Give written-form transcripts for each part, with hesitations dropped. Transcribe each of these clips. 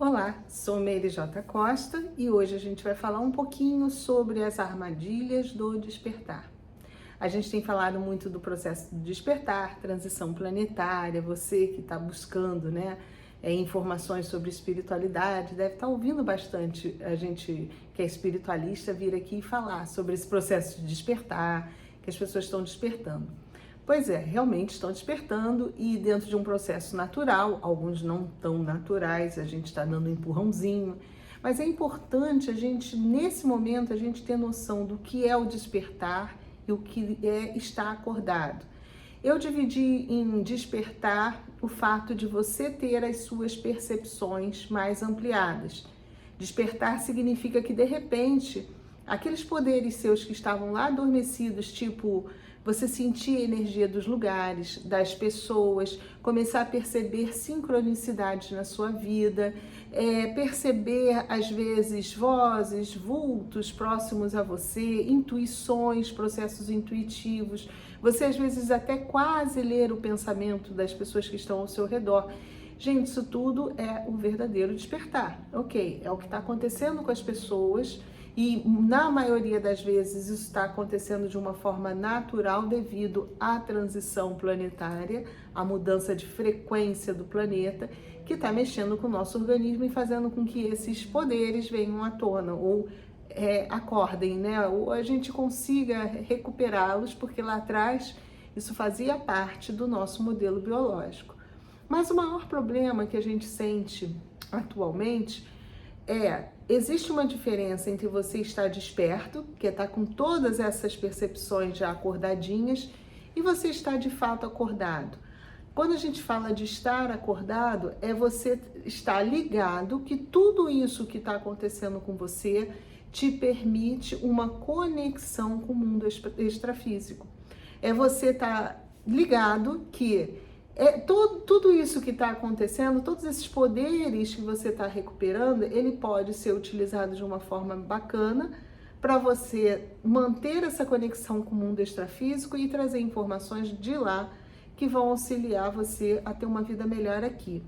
Olá, sou Meire J. Costa e hoje a gente vai falar um pouquinho sobre as armadilhas do despertar. A gente tem falado muito do processo do despertar, transição planetária, você que está buscando, informações sobre espiritualidade, deve estar ouvindo bastante a gente que é espiritualista vir aqui e falar sobre esse processo de despertar, que as pessoas estão despertando. Pois é, realmente estão despertando e dentro de um processo natural, alguns não tão naturais, a gente está dando um empurrãozinho, mas é importante a gente, nesse momento, a gente ter noção do que é o despertar e o que é estar acordado. Eu dividi em despertar o fato de você ter as suas percepções mais ampliadas. Despertar significa que, de repente, aqueles poderes seus que estavam lá adormecidos, tipo você sentir a energia dos lugares, das pessoas, começar a perceber sincronicidades na sua vida, perceber às vezes vozes, vultos próximos a você, intuições, processos intuitivos, você às vezes até quase ler o pensamento das pessoas que estão ao seu redor. Gente, isso tudo é o verdadeiro despertar, ok? É o que está acontecendo com as pessoas. E na maioria das vezes isso está acontecendo de uma forma natural devido à transição planetária, à mudança de frequência do planeta, que está mexendo com o nosso organismo e fazendo com que esses poderes venham à tona ou acordem, né? Ou a gente consiga recuperá-los, porque lá atrás isso fazia parte do nosso modelo biológico. Mas o maior problema que a gente sente atualmente existe uma diferença entre você estar desperto, que é estar com todas essas percepções já acordadinhas, e você estar de fato acordado. Quando a gente fala de estar acordado, é você estar ligado que tudo isso que está acontecendo com você te permite uma conexão com o mundo extrafísico. É você estar ligado que tudo isso que está acontecendo, todos esses poderes que você está recuperando, ele pode ser utilizado de uma forma bacana para você manter essa conexão com o mundo extrafísico e trazer informações de lá que vão auxiliar você a ter uma vida melhor aqui.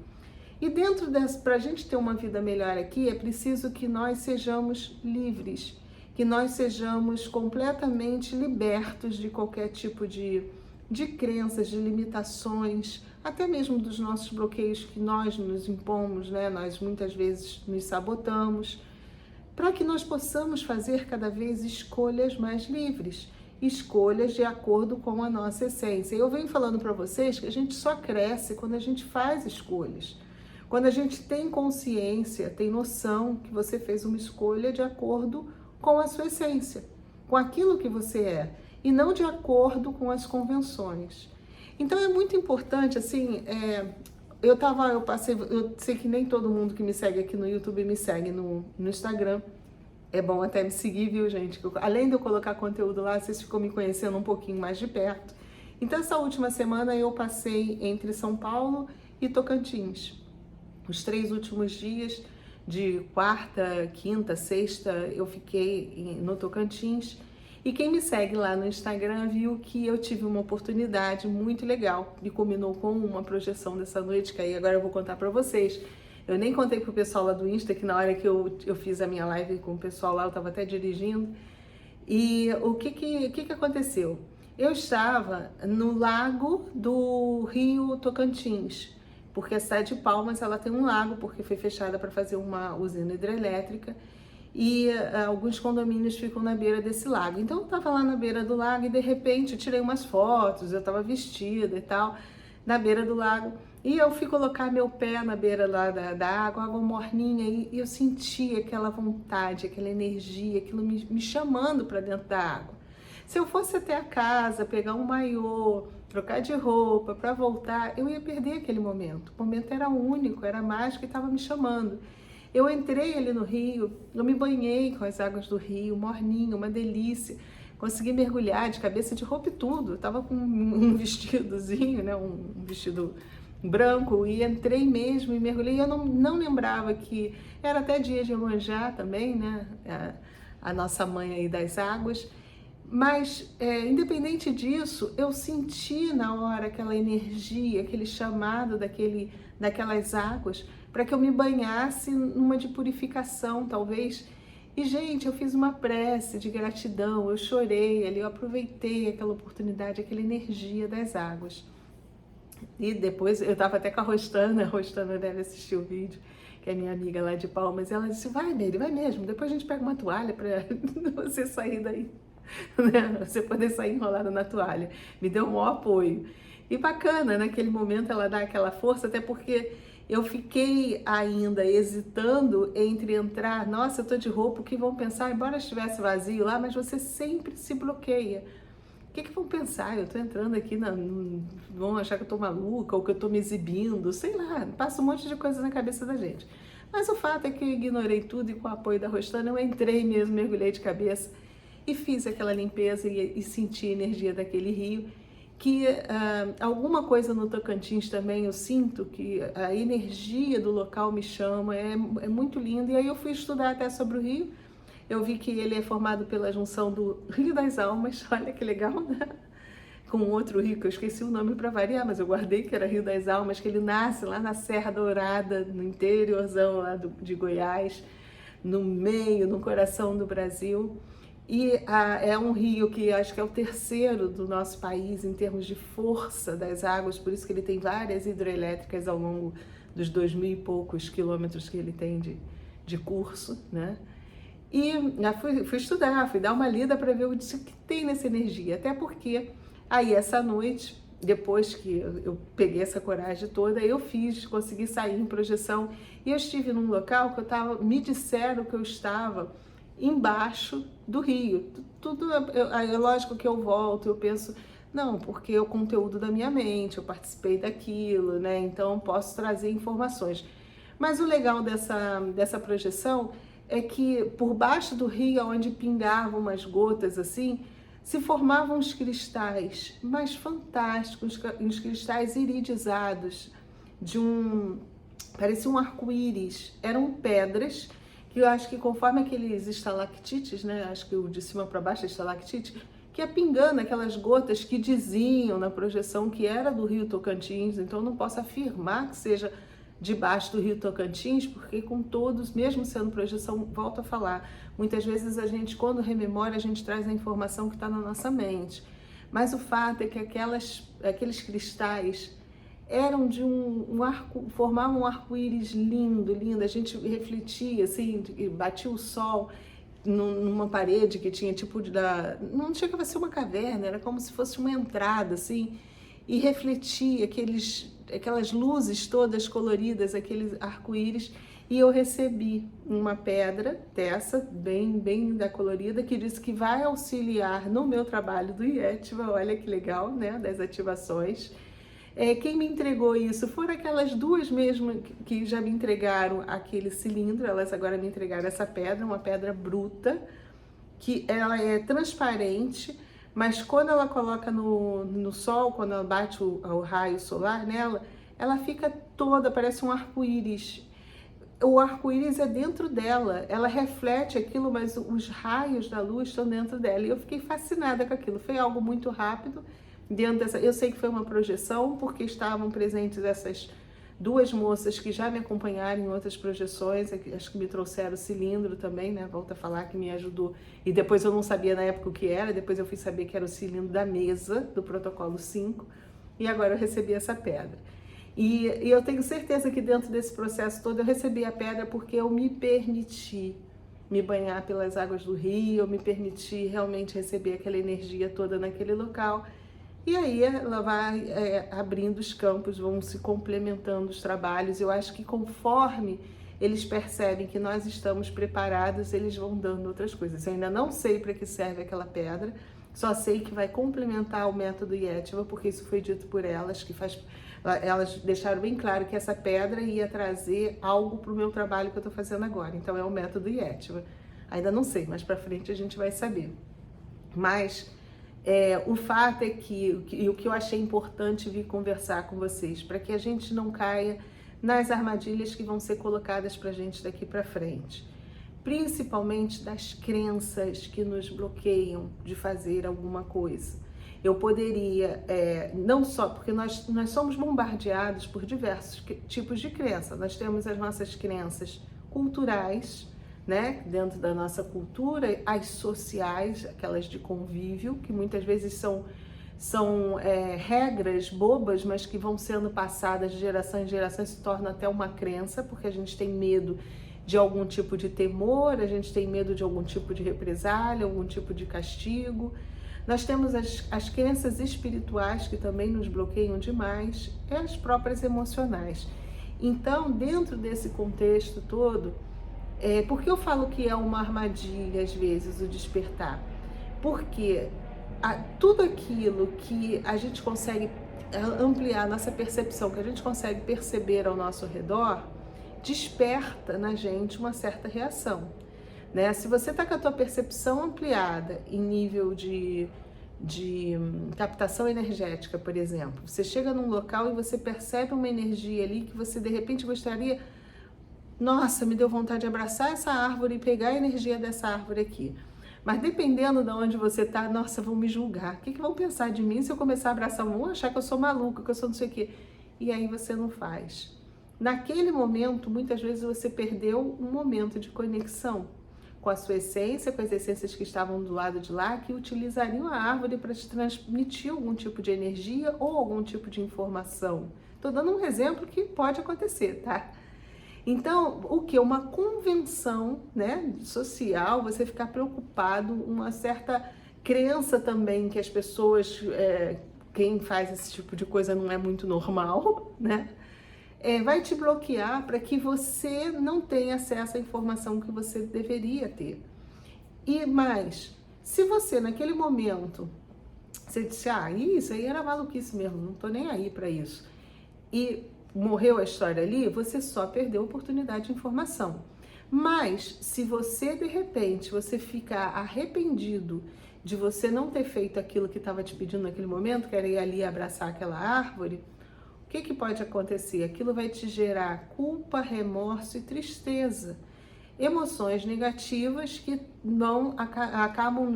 E dentro para a gente ter uma vida melhor aqui, é preciso que nós sejamos livres, que nós sejamos completamente libertos de qualquer tipo de crenças, de limitações, até mesmo dos nossos bloqueios que nós nos impomos, né? Nós muitas vezes nos sabotamos, para que nós possamos fazer cada vez escolhas mais livres, escolhas de acordo com a nossa essência. Eu venho falando para vocês que a gente só cresce quando a gente faz escolhas, quando a gente tem consciência, tem noção que você fez uma escolha de acordo com a sua essência, com aquilo que você é, e não de acordo com as convenções. Então é muito importante, assim, eu sei que nem todo mundo que me segue aqui no YouTube me segue no Instagram. É bom até me seguir, viu, gente? Além de eu colocar conteúdo lá, vocês ficam me conhecendo um pouquinho mais de perto. Então essa última semana eu passei entre São Paulo e Tocantins. Os 3 últimos dias, de quarta, quinta, sexta, eu fiquei no Tocantins. E quem me segue lá no Instagram viu que eu tive uma oportunidade muito legal e combinou com uma projeção dessa noite, que aí agora eu vou contar para vocês. Eu nem contei pro pessoal lá do Insta, que na hora que eu fiz a minha live com o pessoal lá, eu estava até dirigindo. E o que aconteceu? Eu estava no lago do Rio Tocantins, porque a cidade de Palmas ela tem um lago, porque foi fechada para fazer uma usina hidrelétrica. E alguns condomínios ficam na beira desse lago. Então eu estava lá na beira do lago e de repente eu tirei umas fotos, eu estava vestida e tal, na beira do lago. E eu fui colocar meu pé na beira lá da água morninha, e eu senti aquela vontade, aquela energia, aquilo me chamando para dentro da água. Se eu fosse até a casa, pegar um maiô, trocar de roupa para voltar, eu ia perder aquele momento. O momento era único, era mágico e estava me chamando. Eu entrei ali no rio, eu me banhei com as águas do rio, morninho, uma delícia. Consegui mergulhar de cabeça, de roupa e tudo. Eu tava com um vestidozinho, né, um vestido branco, e entrei mesmo e mergulhei. Eu não lembrava que era até dia de Iemanjá também, né, a nossa mãe aí das águas. Mas, independente disso, eu senti na hora aquela energia, aquele chamado daquelas águas para que eu me banhasse numa de purificação, talvez. E, gente, eu fiz uma prece de gratidão, eu chorei ali, eu aproveitei aquela oportunidade, aquela energia das águas. E depois eu tava até com a Rostana deve assistir o vídeo, que é minha amiga lá de Palmas, e ela disse, vai, Meire, vai mesmo, depois a gente pega uma toalha para você sair daí, né? Você poder sair enrolada na toalha. Me deu um maior apoio. E bacana, naquele momento ela dá aquela força, até porque eu fiquei ainda hesitando entre entrar, nossa, eu tô de roupa, o que vão pensar? Embora estivesse vazio lá, mas você sempre se bloqueia. O que vão pensar? Eu tô entrando aqui, vão achar que eu tô maluca ou que eu tô me exibindo, sei lá, passa um monte de coisa na cabeça da gente. Mas o fato é que eu ignorei tudo e com o apoio da Rostana eu entrei mesmo, mergulhei de cabeça e fiz aquela limpeza e senti a energia daquele rio, que alguma coisa no Tocantins também eu sinto que a energia do local me chama, é muito lindo. E aí eu fui estudar até sobre o rio. Eu vi que ele é formado pela junção do Rio das Almas, olha que legal, né? Com outro rio, que eu esqueci o nome para variar, mas eu guardei que era Rio das Almas, que ele nasce lá na Serra Dourada, no interiorzão lá de Goiás, no meio, no coração do Brasil. E é um rio que acho que é o terceiro do nosso país em termos de força das águas, por isso que ele tem várias hidrelétricas ao longo dos 2.000 e poucos quilômetros que ele tem de curso, né? E fui estudar, fui dar uma lida para ver o que tem nessa energia. Até porque aí essa noite, depois que eu peguei essa coragem toda, eu consegui sair em projeção. E eu estive num local que me disseram que eu estava embaixo do rio. Tudo, é lógico que eu volto, eu penso, não, porque é o conteúdo da minha mente, eu participei daquilo, né? Então posso trazer informações. Mas o legal dessa projeção é que por baixo do rio, onde pingavam umas gotas assim, se formavam uns cristais mais fantásticos, uns cristais iridizados, parecia um arco-íris. Eram pedras que eu acho que conforme aqueles estalactites, né, acho que o de cima para baixo é estalactite, que ia pingando aquelas gotas que diziam na projeção que era do rio Tocantins. Então eu não posso afirmar que seja debaixo do rio Tocantins, porque com todos, mesmo sendo projeção, volto a falar, muitas vezes a gente, quando rememora, a gente traz a informação que está na nossa mente. Mas o fato é que aqueles cristais eram de formavam um arco-íris lindo, lindo. A gente refletia, assim, batia o sol numa parede que tinha não chegava a ser uma caverna, era como se fosse uma entrada, assim, e refletia aquelas luzes todas coloridas, aqueles arco-íris, e eu recebi uma pedra dessa, bem da colorida, que disse que vai auxiliar no meu trabalho do Ietva. Olha que legal, né, das ativações. Quem me entregou isso foram aquelas duas mesmo que já me entregaram aquele cilindro, elas agora me entregaram essa pedra, uma pedra bruta, que ela é transparente, mas quando ela coloca no sol, quando ela bate o raio solar nela, ela fica toda, parece um arco-íris. O arco-íris é dentro dela, ela reflete aquilo, mas os raios da luz estão dentro dela. E eu fiquei fascinada com aquilo, foi algo muito rápido. Eu sei que foi uma projeção, porque estavam presentes essas duas moças que já me acompanharam em outras projeções, acho que me trouxeram o cilindro também, né? Volto a falar, que me ajudou. E depois eu não sabia na época o que era, depois eu fui saber que era o cilindro da mesa, do protocolo 5, e agora eu recebi essa pedra. E eu tenho certeza que dentro desse processo todo eu recebi a pedra porque eu me permiti me banhar pelas águas do rio, eu me permiti realmente receber aquela energia toda naquele local. E aí ela vai abrindo os campos, vão se complementando os trabalhos. Eu acho que conforme eles percebem que nós estamos preparados, eles vão dando outras coisas. Eu ainda não sei para que serve aquela pedra, só sei que vai complementar o método Ietva, porque isso foi dito por elas, elas deixaram bem claro que essa pedra ia trazer algo para o meu trabalho que eu estou fazendo agora. Então é o método Ietva. Ainda não sei, mas para frente a gente vai saber. Mas o fato é que o que eu achei importante vir conversar com vocês, para que a gente não caia nas armadilhas que vão ser colocadas para a gente daqui para frente, principalmente das crenças que nos bloqueiam de fazer alguma coisa. Eu poderia, não só, porque nós somos bombardeados por diversos tipos de crença. Nós temos as nossas crenças culturais, né? Dentro da nossa cultura, as sociais, aquelas de convívio, que muitas vezes são regras bobas, mas que vão sendo passadas de geração em geração e se torna até uma crença, porque a gente tem medo de algum tipo de temor, a gente tem medo de algum tipo de represália, algum tipo de castigo. Nós temos as crenças espirituais que também nos bloqueiam demais, e as próprias emocionais. Então, dentro desse contexto todo, por que eu falo que é uma armadilha, às vezes, o despertar? Porque tudo aquilo que a gente consegue ampliar, nossa percepção, que a gente consegue perceber ao nosso redor, desperta na gente uma certa reação, né? Se você está com a tua percepção ampliada em nível de captação energética, por exemplo, você chega num local e você percebe uma energia ali que você de repente gostaria, nossa, me deu vontade de abraçar essa árvore e pegar a energia dessa árvore aqui. Mas dependendo de onde você está, nossa, vão me julgar. O que vão pensar de mim se eu começar a abraçar? Vão achar que eu sou maluca, que eu sou não sei o quê. E aí você não faz. Naquele momento, muitas vezes você perdeu um momento de conexão com a sua essência, com as essências que estavam do lado de lá, que utilizariam a árvore para te transmitir algum tipo de energia ou algum tipo de informação. Estou dando um exemplo que pode acontecer, tá? Então, o que? Uma convenção, né, social, você ficar preocupado, uma certa crença também que as pessoas, quem faz esse tipo de coisa não é muito normal, né? Vai te bloquear para que você não tenha acesso à informação que você deveria ter. E mais, se você naquele momento, você disse, isso aí era maluquice mesmo, não tô nem aí para isso, e morreu a história ali, você só perdeu a oportunidade de informação. Mas, se você, de repente, você ficar arrependido de você não ter feito aquilo que estava te pedindo naquele momento, que era ir ali abraçar aquela árvore, o que pode acontecer? Aquilo vai te gerar culpa, remorso e tristeza. Emoções negativas que não acabam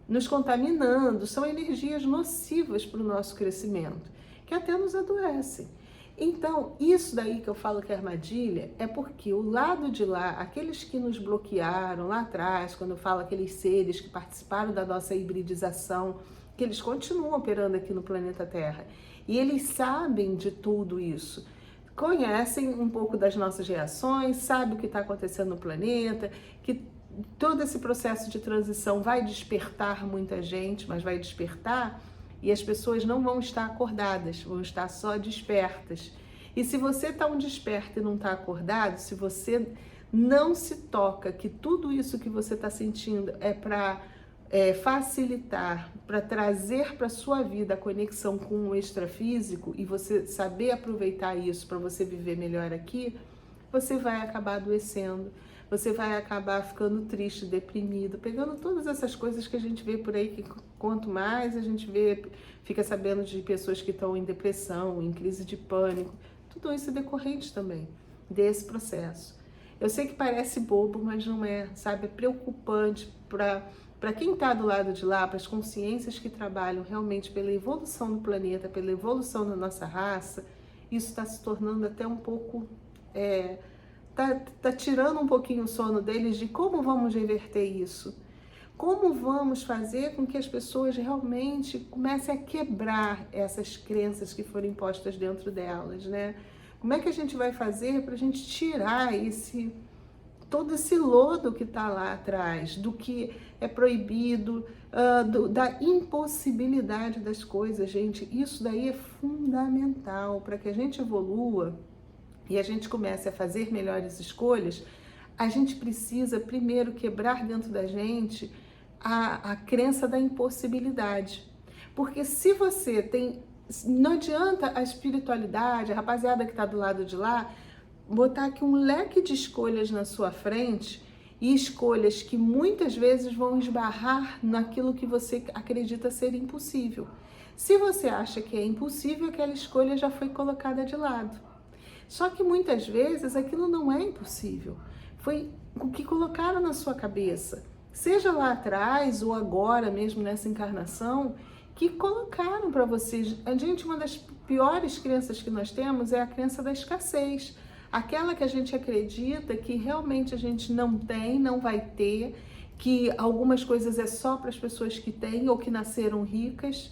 nos contaminando, são energias nocivas para o nosso crescimento, que até nos adoecem. Então, isso daí que eu falo que é armadilha, é porque o lado de lá, aqueles que nos bloquearam lá atrás, quando eu falo aqueles seres que participaram da nossa hibridização, que eles continuam operando aqui no planeta Terra, e eles sabem de tudo isso, conhecem um pouco das nossas reações, sabem o que está acontecendo no planeta, que todo esse processo de transição vai despertar muita gente, mas vai despertar, e as pessoas não vão estar acordadas, vão estar só despertas. E se você está desperto e não está acordado, se você não se toca que tudo isso que você está sentindo é para facilitar, para trazer para a sua vida a conexão com o extrafísico e você saber aproveitar isso para você viver melhor aqui, você vai acabar adoecendo, você vai acabar ficando triste, deprimido, pegando todas essas coisas que a gente vê por aí, que quanto mais a gente vê, fica sabendo de pessoas que estão em depressão, em crise de pânico, tudo isso é decorrente também desse processo. Eu sei que parece bobo, mas não é, sabe? É preocupante para quem está do lado de lá, para as consciências que trabalham realmente pela evolução do planeta, pela evolução da nossa raça, isso está se tornando até um pouco... Tá tirando um pouquinho o sono deles de como vamos reverter isso. Como vamos fazer com que as pessoas realmente comecem a quebrar essas crenças que foram impostas dentro delas, né? Como é que a gente vai fazer para a gente tirar todo esse lodo que está lá atrás, do que é proibido, da impossibilidade das coisas, gente? Isso daí é fundamental para que a gente evolua e a gente comece a fazer melhores escolhas. A gente precisa primeiro quebrar dentro da gente a crença da impossibilidade. Porque se você tem... Não adianta a espiritualidade, a rapaziada que está do lado de lá, botar aqui um leque de escolhas na sua frente e escolhas que muitas vezes vão esbarrar naquilo que você acredita ser impossível. Se você acha que é impossível, aquela escolha já foi colocada de lado. Só que muitas vezes aquilo não é impossível. Foi o que colocaram na sua cabeça. seja lá atrás ou agora mesmo nessa encarnação, que colocaram para vocês. A gente, uma das piores crenças que nós temos é a crença da escassez. Aquela que a gente acredita que realmente a gente não tem, não vai ter, que algumas coisas é só para as pessoas que têm ou que nasceram ricas.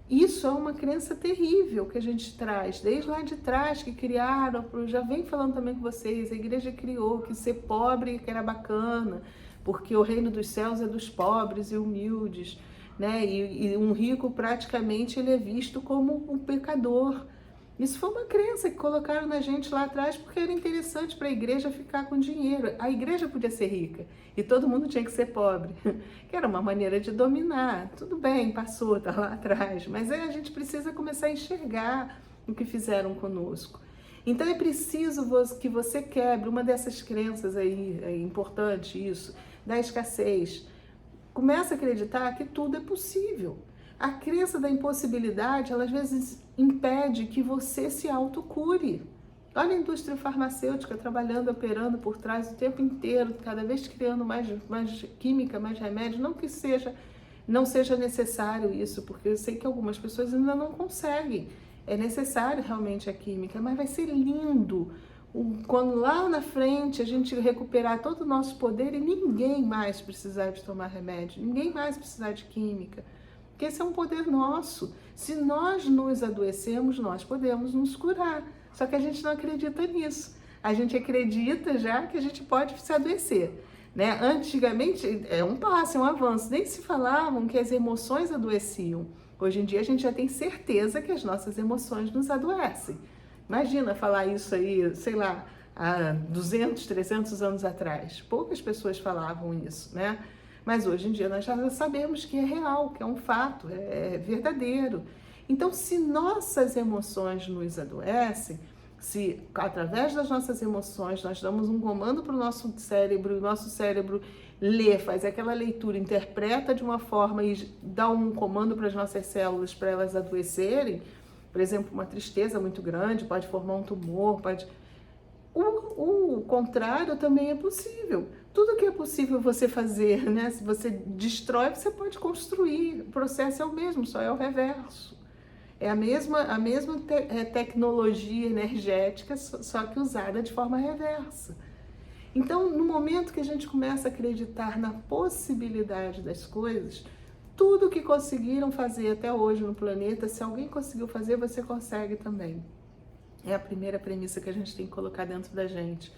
Isso é uma crença terrível que a gente traz, desde lá de trás, que criaram, já vem falando também com vocês, a igreja criou que ser pobre que era bacana, porque o reino dos céus é dos pobres e humildes, né? E um rico praticamente ele é visto como um pecador. Isso foi uma crença que colocaram na gente lá atrás porque era interessante para a igreja ficar com dinheiro. A igreja podia ser rica e todo mundo tinha que ser pobre, que era uma maneira de dominar. Tudo bem, passou, tá lá atrás, mas aí a gente precisa começar a enxergar o que fizeram conosco. Então é preciso que você quebre uma dessas crenças aí, é importante isso, da escassez. Começa a acreditar que tudo é possível. A crença da impossibilidade, ela às vezes impede que você se autocure. Olha a indústria farmacêutica trabalhando, operando por trás o tempo inteiro, cada vez criando mais química, mais remédio. Não seja necessário isso, porque eu sei que algumas pessoas ainda não conseguem. É necessário realmente a química, mas vai ser lindo quando lá na frente a gente recuperar todo o nosso poder e ninguém mais precisar de tomar remédio, ninguém mais precisar de química. Porque esse é um poder nosso. Se nós nos adoecemos, nós podemos nos curar. Só que a gente não acredita nisso. A gente acredita já que a gente pode se adoecer, né? Antigamente, é um passo, é um avanço. Nem se falavam que as emoções adoeciam. Hoje em dia a gente já tem certeza que as nossas emoções nos adoecem. Imagina falar isso aí, sei lá, há 200, 300 anos atrás. Poucas pessoas falavam isso, né? Mas hoje em dia nós já sabemos que é real, que é um fato, é verdadeiro. Então, se nossas emoções nos adoecem, se através das nossas emoções nós damos um comando para o nosso cérebro lê, faz aquela leitura, interpreta de uma forma e dá um comando para as nossas células para elas adoecerem, por exemplo, uma tristeza muito grande pode formar um tumor, pode... O contrário também é possível. Tudo que é possível você fazer, né? Se você destrói, você pode construir. O processo é o mesmo, só é o reverso. É a mesma tecnologia energética, só que usada de forma reversa. Então, no momento que a gente começa a acreditar na possibilidade das coisas, tudo que conseguiram fazer até hoje no planeta, se alguém conseguiu fazer, você consegue também. É a primeira premissa que a gente tem que colocar dentro da gente.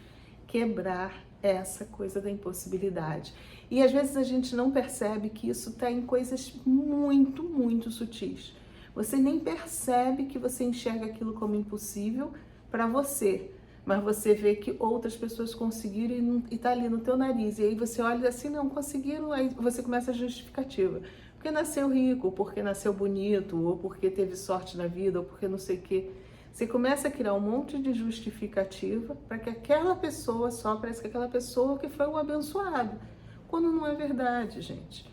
Quebrar essa coisa da impossibilidade. E às vezes a gente não percebe que isso está em coisas muito, muito sutis. Você nem percebe que você enxerga aquilo como impossível para você, mas você vê que outras pessoas conseguiram e está ali no teu nariz. E aí você olha assim, não conseguiram, aí você começa a justificativa. Porque nasceu rico, ou porque nasceu bonito, ou porque teve sorte na vida, ou porque não sei o quê. Você começa a criar um monte de justificativa para que aquela pessoa só pareça que aquela pessoa que foi um abençoado. Quando não é verdade, gente.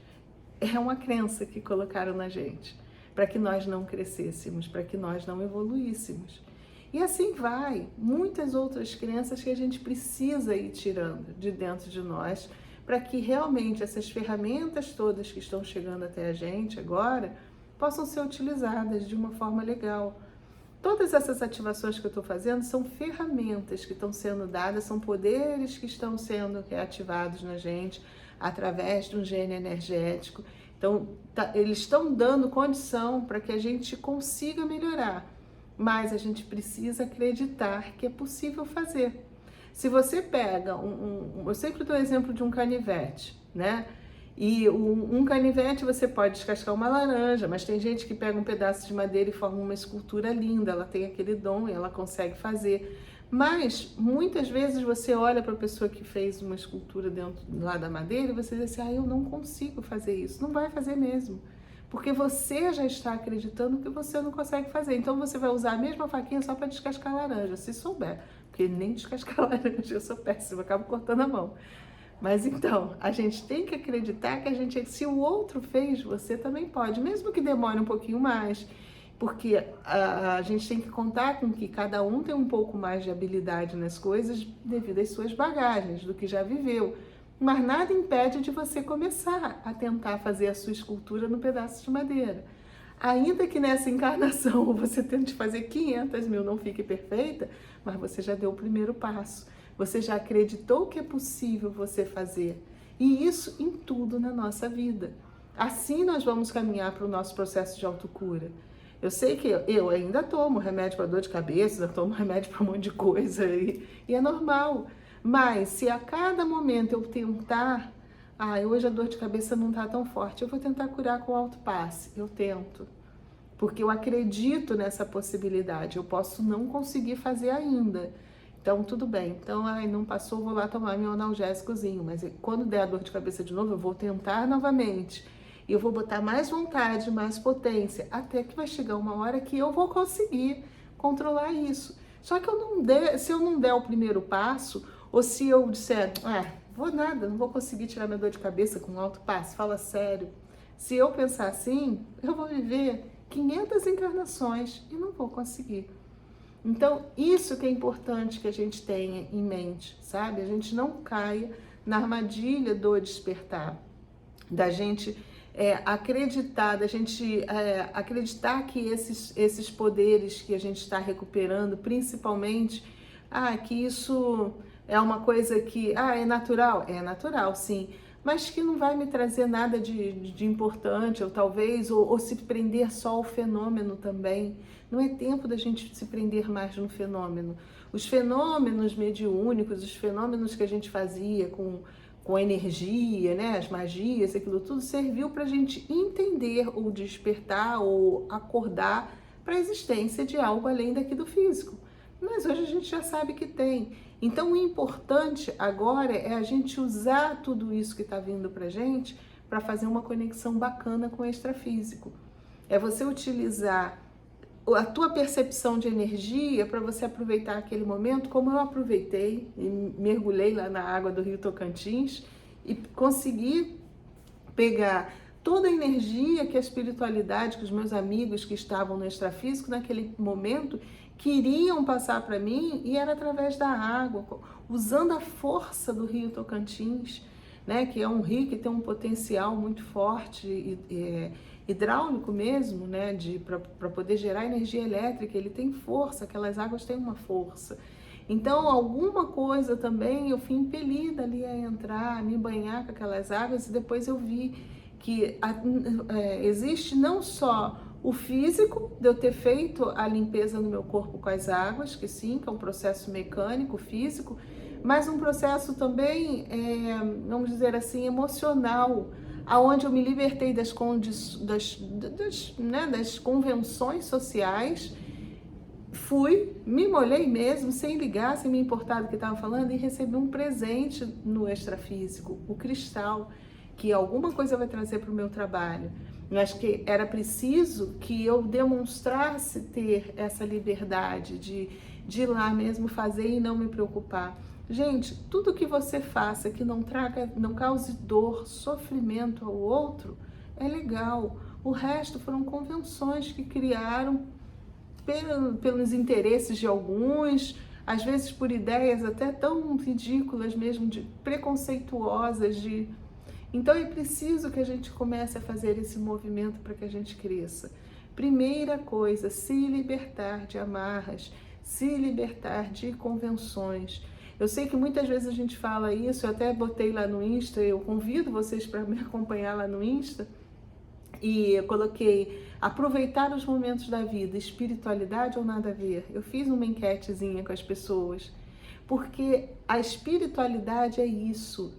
É uma crença que colocaram na gente, para que nós não crescêssemos, para que nós não evoluíssemos. E assim vai, muitas outras crenças que a gente precisa ir tirando de dentro de nós, para que realmente essas ferramentas todas que estão chegando até a gente agora, possam ser utilizadas de uma forma legal. Todas essas ativações que eu estou fazendo são ferramentas que estão sendo dadas, são poderes que estão sendo reativados na gente através de um gene energético. Então, eles estão dando condição para que a gente consiga melhorar, mas a gente precisa acreditar que é possível fazer. Se você pega eu sempre dou o exemplo de um canivete, né? E um canivete você pode descascar uma laranja, mas tem gente que pega um pedaço de madeira e forma uma escultura linda, ela tem aquele dom e ela consegue fazer. Mas muitas vezes você olha para a pessoa que fez uma escultura dentro lá da madeira e você diz assim, eu não consigo fazer isso. Não vai fazer mesmo, porque você já está acreditando que você não consegue fazer. Então você vai usar a mesma faquinha só para descascar a laranja, se souber, porque nem descascar a laranja eu sou péssima, eu acabo cortando a mão. Mas então, a gente tem que acreditar que se o outro fez, você também pode, mesmo que demore um pouquinho mais, porque a gente tem que contar com que cada um tem um pouco mais de habilidade nas coisas devido às suas bagagens, do que já viveu. mas nada impede de você começar a tentar fazer a sua escultura no pedaço de madeira. Ainda que nessa encarnação você tente fazer 500 mil, não fique perfeita, mas você já deu o primeiro passo. Você já acreditou que é possível você fazer. E isso em tudo na nossa vida. Assim nós vamos caminhar para o nosso processo de autocura. Eu sei que eu ainda tomo remédio para dor de cabeça, ainda tomo remédio para um monte de coisa, e é normal. Mas se a cada momento eu tentar, hoje a dor de cabeça não está tão forte, eu vou tentar curar com autopasse. Eu tento. Porque eu acredito nessa possibilidade. Eu posso não conseguir fazer ainda. Então, tudo bem. Então, não passou, vou lá tomar meu analgésicozinho. Mas quando der a dor de cabeça de novo, eu vou tentar novamente. E eu vou botar mais vontade, mais potência, até que vai chegar uma hora que eu vou conseguir controlar isso. Só que se eu não der o primeiro passo, ou se eu disser, vou nada, não vou conseguir tirar minha dor de cabeça com alto passo, fala sério. Se eu pensar assim, eu vou viver 500 encarnações e não vou conseguir. Então, isso que é importante que a gente tenha em mente, sabe? A gente não caia na armadilha do despertar, da gente acreditar que esses poderes que a gente está recuperando, principalmente, que isso é uma coisa que, é natural, sim, mas que não vai me trazer nada de importante, ou talvez, ou se prender só ao fenômeno também. Não é tempo da gente se prender mais no fenômeno. Os fenômenos mediúnicos, os fenômenos que a gente fazia com energia, né, as magias, aquilo tudo serviu para a gente entender ou despertar ou acordar para a existência de algo além daqui do físico. Mas hoje a gente já sabe que tem. Então o importante agora é a gente usar tudo isso que está vindo para a gente para fazer uma conexão bacana com o extrafísico. É você utilizar a tua percepção de energia para você aproveitar aquele momento, como eu aproveitei e mergulhei lá na água do Rio Tocantins e consegui pegar toda a energia que a espiritualidade, que os meus amigos que estavam no extrafísico naquele momento queriam passar para mim, e era através da água, usando a força do Rio Tocantins, né, que é um rio que tem um potencial muito forte hidráulico mesmo, né, para poder gerar energia elétrica. Ele tem força, aquelas águas têm uma força. Então, alguma coisa também eu fui impelida ali a entrar, a me banhar com aquelas águas, e depois eu vi que existe não só o físico de eu ter feito a limpeza no meu corpo com as águas, que sim, que é um processo mecânico, físico, mas um processo também, vamos dizer assim, emocional, aonde eu me libertei das convenções sociais, me molhei mesmo, sem ligar, sem me importar do que estava falando, e recebi um presente no extrafísico, o cristal, que alguma coisa vai trazer para o meu trabalho. Eu acho que era preciso que eu demonstrasse ter essa liberdade de ir lá mesmo fazer e não me preocupar. Gente, tudo que você faça que não cause dor, sofrimento ao outro, é legal. O resto foram convenções que criaram pelos interesses de alguns, às vezes por ideias até tão ridículas mesmo, preconceituosas. Então é preciso que a gente comece a fazer esse movimento para que a gente cresça. Primeira coisa, se libertar de amarras, se libertar de convenções. Eu sei que muitas vezes a gente fala isso, eu até botei lá no Insta, eu convido vocês para me acompanhar lá no Insta, e eu coloquei aproveitar os momentos da vida, espiritualidade ou nada a ver. Eu fiz uma enquetezinha com as pessoas, porque a espiritualidade é isso.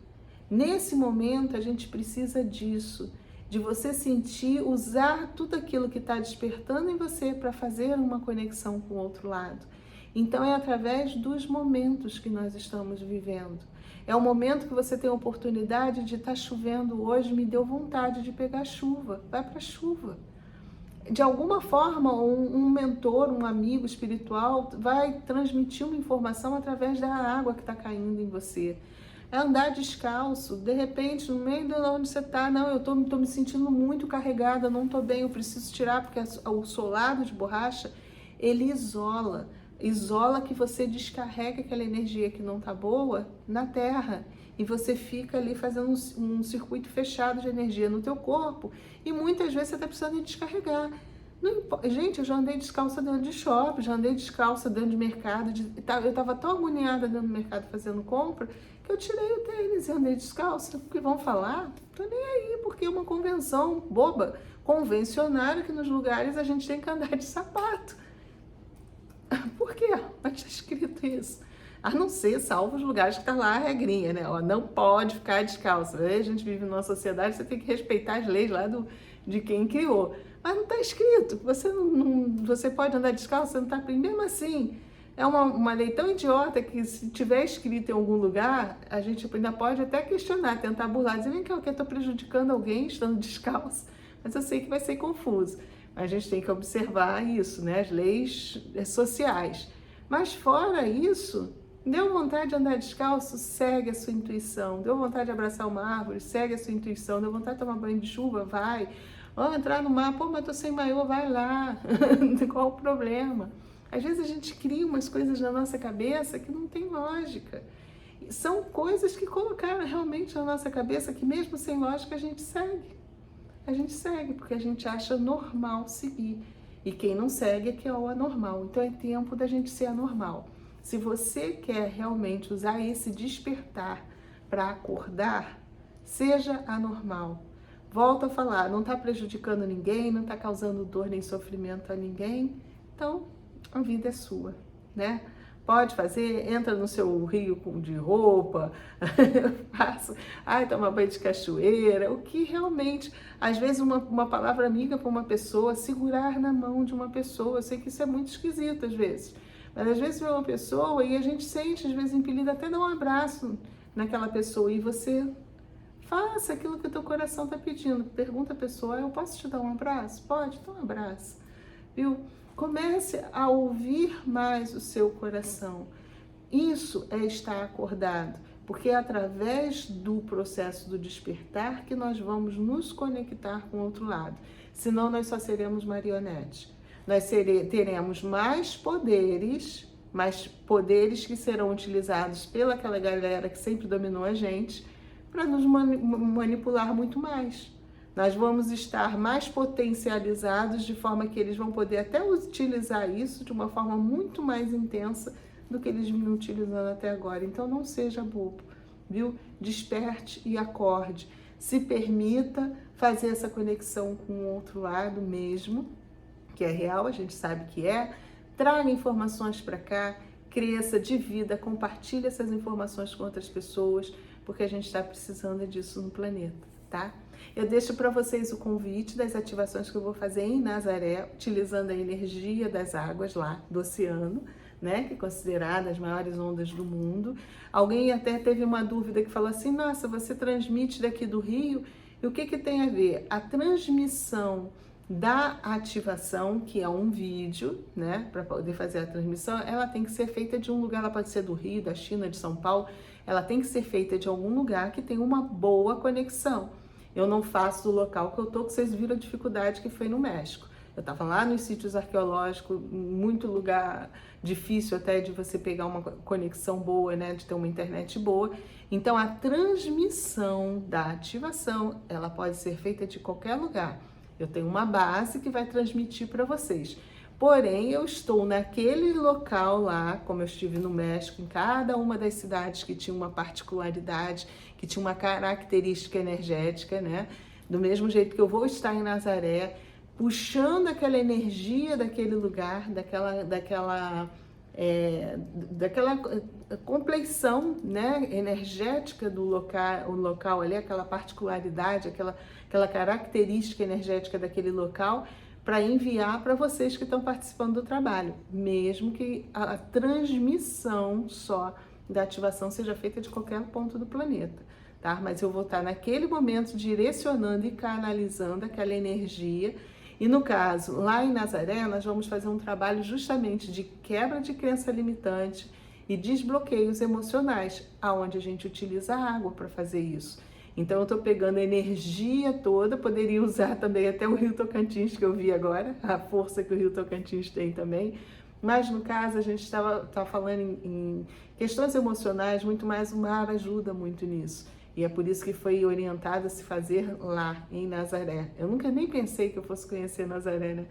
Nesse momento a gente precisa disso, de você sentir, usar tudo aquilo que está despertando em você para fazer uma conexão com o outro lado. Então é através dos momentos que nós estamos vivendo. É o momento que você tem a oportunidade de estar chovendo hoje, me deu vontade de pegar chuva, vai para a chuva. De alguma forma, um mentor, um amigo espiritual vai transmitir uma informação através da água que está caindo em você. É andar descalço, de repente, no meio de onde você está, não, eu tô me sentindo muito carregada, não estou bem, eu preciso tirar, porque o solado de borracha, ele isola. isola que você descarrega aquela energia que não tá boa na Terra. E você fica ali fazendo um circuito fechado de energia no teu corpo. E muitas vezes você tá precisando descarregar. Gente, eu já andei descalça dentro de shopping, já andei descalça dentro de mercado. Eu tava tão agoniada dentro do mercado fazendo compra que eu tirei o tênis e andei descalça. Porque vão falar? Tô nem aí, porque é uma convenção boba, convencionária, que nos lugares a gente tem que andar de sapato. Por quê? Mas está escrito isso. A não ser, salvo os lugares que está lá a regrinha, né? Ó, não pode ficar descalço. A gente vive numa sociedade, você tem que respeitar as leis lá de quem criou. Mas não está escrito. Você pode andar descalço, você não está aprendendo. Mesmo assim, é uma lei tão idiota que, se tiver escrito em algum lugar, a gente ainda pode até questionar, tentar burlar, dizer, vem cá, eu estou prejudicando alguém estando descalço. Mas eu sei que vai ser confuso. A gente tem que observar isso, né? As leis sociais. Mas fora isso, deu vontade de andar descalço, segue a sua intuição. Deu vontade de abraçar uma árvore, segue a sua intuição. Deu vontade de tomar banho de chuva, vai. Ou entrar no mar, pô, mas tô sem maiô, vai lá. Qual o problema? Às vezes a gente cria umas coisas na nossa cabeça que não tem lógica. São coisas que colocaram realmente na nossa cabeça que mesmo sem lógica a gente segue. A gente segue porque a gente acha normal seguir. E quem não segue é que é o anormal. Então é tempo da gente ser anormal. Se você quer realmente usar esse despertar para acordar, seja anormal. Volto a falar, não está prejudicando ninguém, não está causando dor nem sofrimento a ninguém. Então, a vida é sua, né? Pode fazer, entra no seu rio de roupa, faça, toma banho de cachoeira, o que realmente, às vezes uma palavra amiga para uma pessoa, segurar na mão de uma pessoa, eu sei que isso é muito esquisito às vezes, mas às vezes vê uma pessoa e a gente sente, às vezes, impelido até dar um abraço naquela pessoa e você faça aquilo que o teu coração está pedindo, pergunta a pessoa, eu posso te dar um abraço? Pode, dá um abraço, viu? Comece a ouvir mais o seu coração. Isso é estar acordado, porque é através do processo do despertar que nós vamos nos conectar com o outro lado. Senão nós só seremos marionetes. Nós teremos mais poderes que serão utilizados pelaquela galera que sempre dominou a gente para nos manipular muito mais. Nós vamos estar mais potencializados de forma que eles vão poder até utilizar isso de uma forma muito mais intensa do que eles vinham utilizando até agora. Então não seja bobo, viu? Desperte e acorde. Se permita fazer essa conexão com o outro lado mesmo, que é real, a gente sabe que é. Traga informações para cá, cresça, divida, compartilhe essas informações com outras pessoas, porque a gente está precisando disso no planeta, tá? Eu deixo para vocês o convite das ativações que eu vou fazer em Nazaré, utilizando a energia das águas lá do oceano, né, que é considerada as maiores ondas do mundo. Alguém até teve uma dúvida que falou assim, nossa, você transmite daqui do Rio, e o que tem a ver? A transmissão da ativação, que é um vídeo, né, para poder fazer a transmissão, ela tem que ser feita de um lugar, ela pode ser do Rio, da China, de São Paulo, ela tem que ser feita de algum lugar que tenha uma boa conexão. Eu não faço do local que eu tô, que vocês viram a dificuldade que foi no México. Eu estava lá nos sítios arqueológicos, muito lugar difícil até de você pegar uma conexão boa, né, de ter uma internet boa. Então a transmissão da ativação, ela pode ser feita de qualquer lugar. Eu tenho uma base que vai transmitir para vocês. Porém, eu estou naquele local lá, como eu estive no México, em cada uma das cidades que tinha uma particularidade, que tinha uma característica energética, né? Do mesmo jeito que eu vou estar em Nazaré, puxando aquela energia daquele lugar, daquela compleição, né, energética do local ali, aquela particularidade, aquela característica energética daquele local, para enviar para vocês que estão participando do trabalho, mesmo que a transmissão só da ativação seja feita de qualquer ponto do planeta, tá? Mas eu vou estar naquele momento direcionando e canalizando aquela energia. E no caso, lá em Nazaré, nós vamos fazer um trabalho justamente de quebra de crença limitante e desbloqueios emocionais, aonde a gente utiliza a água para fazer isso. Então eu estou pegando a energia toda, poderia usar também até o Rio Tocantins que eu vi agora, a força que o Rio Tocantins tem também, Mas no caso a gente estava falando em questões emocionais, muito mais o mar ajuda muito nisso. E é por isso que foi orientado a se fazer lá, em Nazaré. Eu nunca nem pensei que eu fosse conhecer Nazaré, né?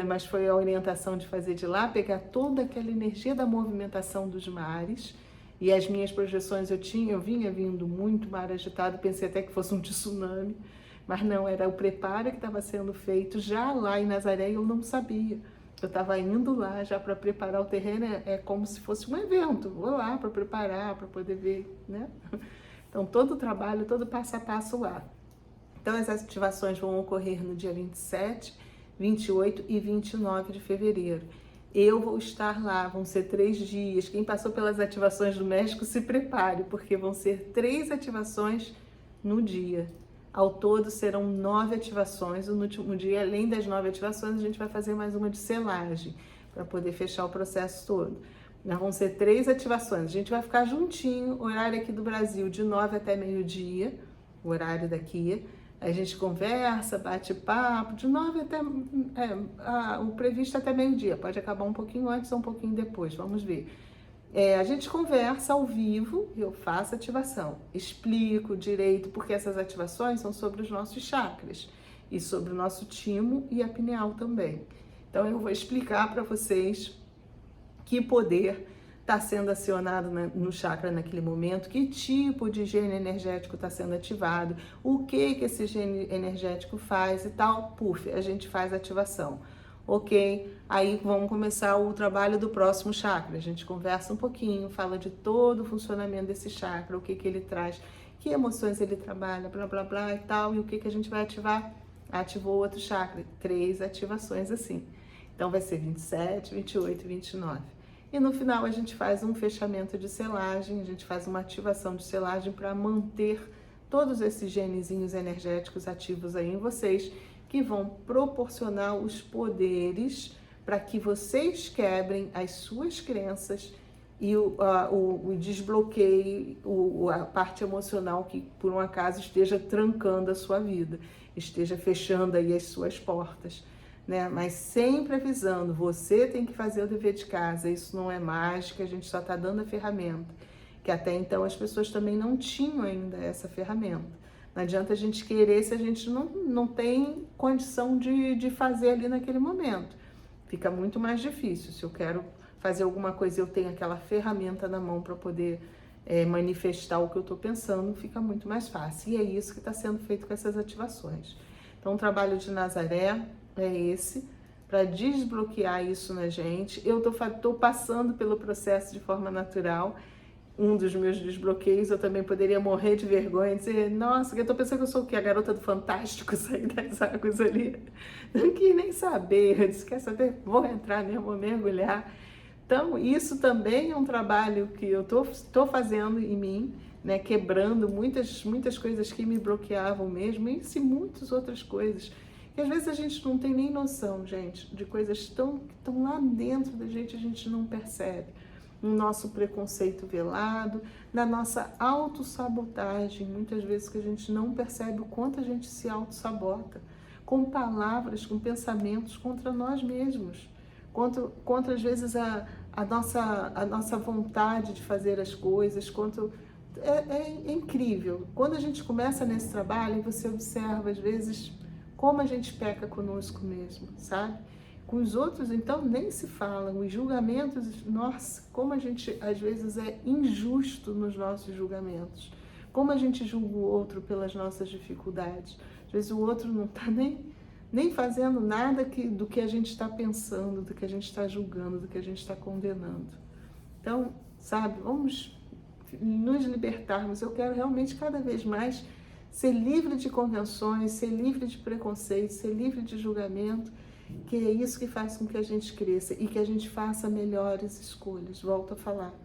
Mas foi a orientação de fazer de lá, pegar toda aquela energia da movimentação dos mares. E as minhas projeções eu vinha vindo muito mar agitado, pensei até que fosse um tsunami, mas não, era o preparo que estava sendo feito já lá em Nazaré e eu não sabia. Eu estava indo lá já para preparar o terreno, é como se fosse um evento, vou lá para preparar, para poder ver, né? Então todo o trabalho, todo passo a passo lá. Então as ativações vão ocorrer no dia 27, 28 e 29 de fevereiro. Eu vou estar lá, vão ser 3 dias. Quem passou pelas ativações do México, se prepare, porque vão ser 3 ativações no dia. Ao todo serão 9 ativações. No último dia, além das 9 ativações, a gente vai fazer mais uma de selagem, para poder fechar o processo todo. Mas vão ser 3 ativações. A gente vai ficar juntinho, horário aqui do Brasil, de 9 até meio-dia, o horário daqui. A gente conversa, bate papo, de 9 até, o previsto até meio-dia, pode acabar um pouquinho antes ou um pouquinho depois, vamos ver. A gente conversa ao vivo, eu faço ativação, explico direito, porque essas ativações são sobre os nossos chakras, e sobre o nosso timo e a pineal também. Então eu vou explicar para vocês que poder está sendo acionado no chakra naquele momento, que tipo de gene energético está sendo ativado, o que esse gene energético faz e tal, puf, a gente faz a ativação. Ok? Aí vamos começar o trabalho do próximo chakra. A gente conversa um pouquinho, fala de todo o funcionamento desse chakra, o que ele traz, que emoções ele trabalha, blá blá blá e tal, e o que a gente vai ativar. Ativou outro chakra, 3 ativações assim. Então vai ser 27, 28 e 29. E no final a gente faz um fechamento de selagem, a gente faz uma ativação de selagem para manter todos esses genezinhos energéticos ativos aí em vocês, que vão proporcionar os poderes para que vocês quebrem as suas crenças e o desbloqueie a parte emocional que por um acaso esteja trancando a sua vida, esteja fechando aí as suas portas. Né? Mas sempre avisando, você tem que fazer o dever de casa, isso não é mágica, a gente só está dando a ferramenta, que até então as pessoas também não tinham ainda essa ferramenta. Não adianta a gente querer se a gente não tem condição de fazer ali naquele momento. Fica muito mais difícil. Se eu quero fazer alguma coisa e eu tenho aquela ferramenta na mão para poder manifestar o que eu estou pensando, fica muito mais fácil. E é isso que está sendo feito com essas ativações. Então o trabalho de Nazaré é esse, para desbloquear isso na gente. Eu tô passando pelo processo de forma natural. Um dos meus desbloqueios, eu também poderia morrer de vergonha e dizer, nossa, eu tô pensando que eu sou o quê? A garota do Fantástico, sair das águas ali. Não quis nem saber, eu disse, quer saber? Vou entrar mesmo, vou mergulhar. Então, isso também é um trabalho que eu tô fazendo em mim, né? Quebrando muitas coisas que me bloqueavam mesmo, e muitas outras coisas. E às vezes a gente não tem nem noção, gente, de coisas que estão lá dentro da gente, a gente não percebe. No nosso preconceito velado, na nossa autossabotagem, muitas vezes que a gente não percebe o quanto a gente se autossabota, com palavras, com pensamentos contra nós mesmos, contra às vezes a nossa vontade de fazer as coisas, é incrível. Quando a gente começa nesse trabalho, você observa às vezes como a gente peca conosco mesmo, sabe? Com os outros, então, nem se fala. Os julgamentos, nossa, como a gente, às vezes, é injusto nos nossos julgamentos. Como a gente julga o outro pelas nossas dificuldades. Às vezes o outro não está nem fazendo nada do que a gente está pensando, do que a gente está julgando, do que a gente está condenando. Então, sabe, vamos nos libertarmos. Eu quero realmente, cada vez mais, ser livre de convenções, ser livre de preconceito, ser livre de julgamento, que é isso que faz com que a gente cresça e que a gente faça melhores escolhas. Volto a falar.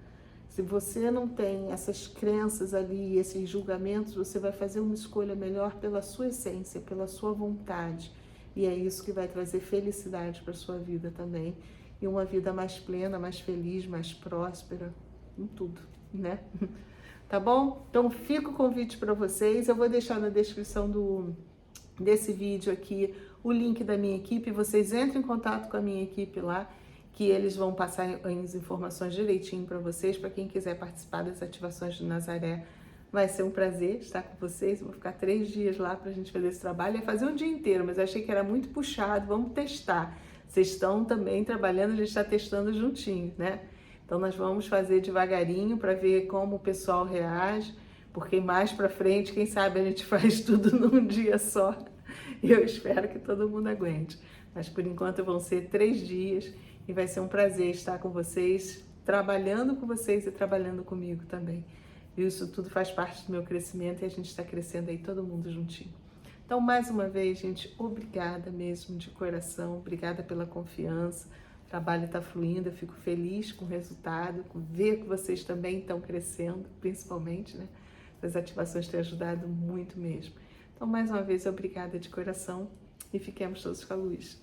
Se você não tem essas crenças ali, esses julgamentos, você vai fazer uma escolha melhor pela sua essência, pela sua vontade. E é isso que vai trazer felicidade para a sua vida também. E uma vida mais plena, mais feliz, mais próspera, em tudo, né? Tá bom? Então fica o convite para vocês. Eu vou deixar na descrição desse vídeo aqui o link da minha equipe. Vocês entrem em contato com a minha equipe lá, que eles vão passar as informações direitinho para vocês. Para quem quiser participar das ativações de Nazaré, vai ser um prazer estar com vocês. Eu vou ficar 3 dias lá para a gente fazer esse trabalho. Ia fazer um dia inteiro, mas eu achei que era muito puxado. Vamos testar. Vocês estão também trabalhando, a gente está testando juntinho, né? Então nós vamos fazer devagarinho para ver como o pessoal reage, porque mais para frente, quem sabe a gente faz tudo num dia só. E eu espero que todo mundo aguente. Mas por enquanto vão ser 3 dias e vai ser um prazer estar com vocês, trabalhando com vocês e trabalhando comigo também. Isso tudo faz parte do meu crescimento e a gente está crescendo aí todo mundo juntinho. Então, mais uma vez, gente, obrigada mesmo de coração, obrigada pela confiança. O trabalho está fluindo, eu fico feliz com o resultado, com ver que vocês também estão crescendo, principalmente, né? As ativações têm ajudado muito mesmo. Então, mais uma vez, obrigada de coração e fiquemos todos com a luz.